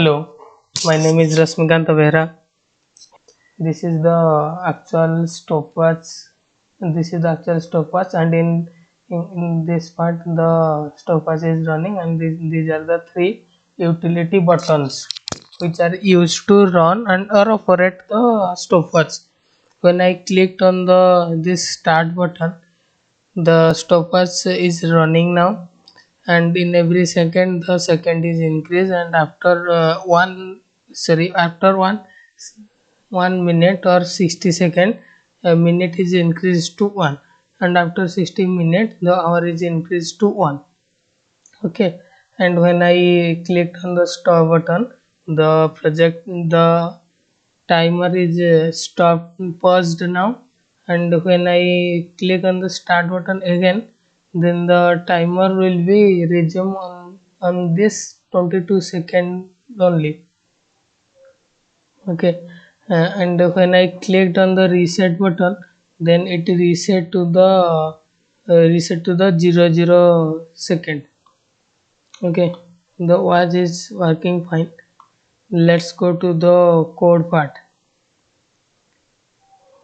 Hello, my name is Rasmikant Avera. This is the actual stopwatch. This is the actual stopwatch, and in this part, the stopwatch is running, and these are the three utility buttons which are used to run and or operate the stopwatch. When I clicked on the this start button, the stopwatch is running now, and in every second the second is increased, and after after 1 minute or 60 second, a minute is increased to 1, and after 60 minutes the hour is increased to 1. Okay, and when I clicked on the stop button, the timer is stopped paused now, and when I click on the start button again, then the timer will be resume on this 22 second only. Okay, and when I clicked on the reset button, then it reset to the 00 second. Okay, the watch is working fine. Let's go to the code part.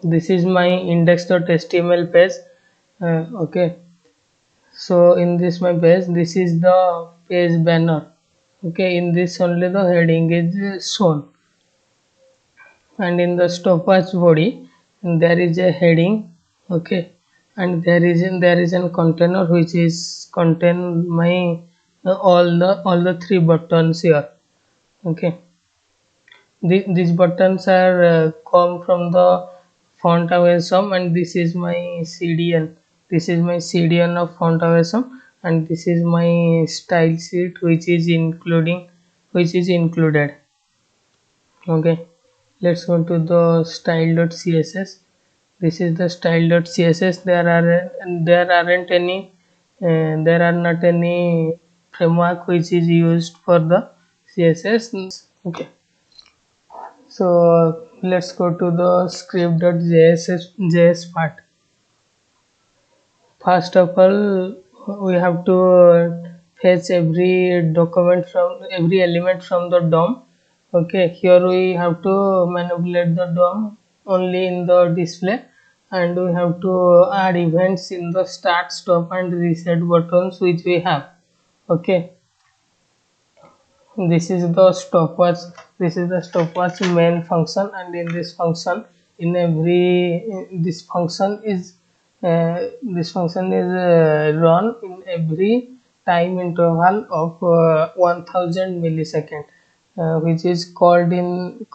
This is my index.html page. Okay, so in this my page, this is the page banner. Okay, in this only the heading is shown, and in the stopwatch body there is a heading. Okay, and there is a container which is contain my all the three buttons here. Okay, these buttons are come from the font away sum, and this is my cdn. This is my cdn of font away sum, and this is my style sheet which is included. Okay, let's go to the style.css. This is the style.css. There are not any framework which is used for the css. Okay, so let's go to the script.js part. First of all, we have to fetch every document from every element from the DOM. Okay, here we have to manipulate the DOM only in the display, and we have to add events in the start, stop, and reset buttons which we have. Okay, this is the stopwatch. This is the stopwatch main function, and in this function, in every this function is run in every time interval of 1000 millisecond, which is called in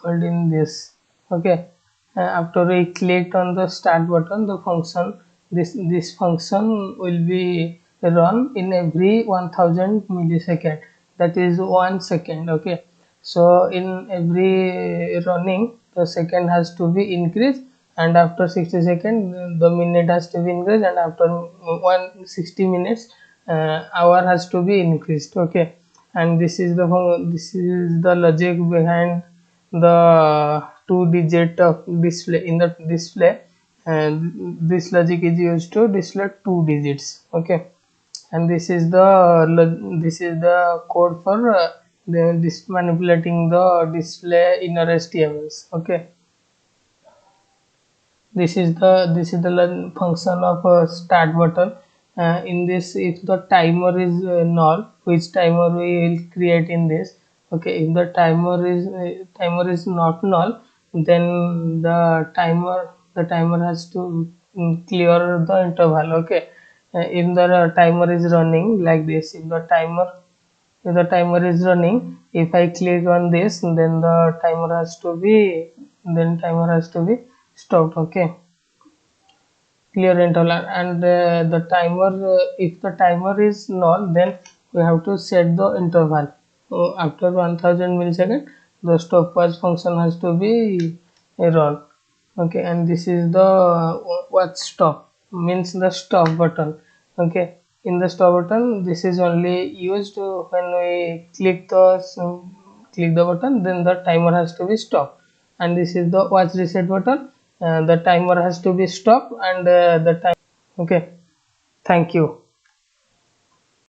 this. Okay, after we clicked on the start button, the function this function will be run in every 1000 millisecond, that is 1 second. Okay, so in every running the second has to be increased, and after 60 seconds the minute has to be increased, and after 160 minutes hour has to be increased. Okay, and this is the logic behind the two digit of display in the display, and this logic is used to display two digits. Okay, and this is the code for this manipulating the display inner HTMLs. Okay, this is the function of start button. In this, if the timer is null, which timer we will create in this. Okay, if the timer is not null, then the timer has to clear the interval. Okay, if the timer is running like this, if the timer is running, if I click on this, then the timer has to be stopped. Okay, clear interval, and the timer if the timer is null, then we have to set the interval. So after 1000 millisecond the stopwatch function has to be run. Okay, and this is the what stop means the stop button. Okay, in the stop button, this is only used when we click the button, then the timer has to be stopped. And this is the watch reset button. The timer has to be stopped, and the time. Okay, thank you.